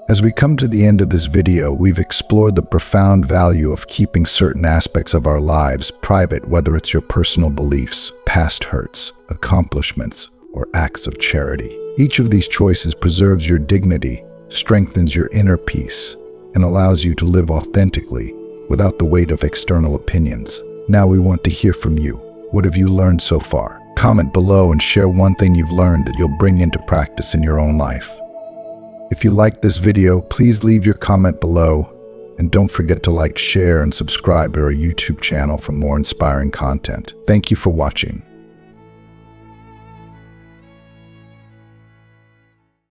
As we come to the end of this video, we've explored the profound value of keeping certain aspects of our lives private, whether it's your personal beliefs, past hurts, accomplishments, or acts of charity. Each of these choices preserves your dignity, strengthens your inner peace, and allows you to live authentically without the weight of external opinions. Now we want to hear from you. What have you learned so far? Comment below and share one thing you've learned that you'll bring into practice in your own life. If you liked this video, please leave your comment below, and don't forget to like, share, and subscribe to our YouTube channel for more inspiring content. Thank you for watching.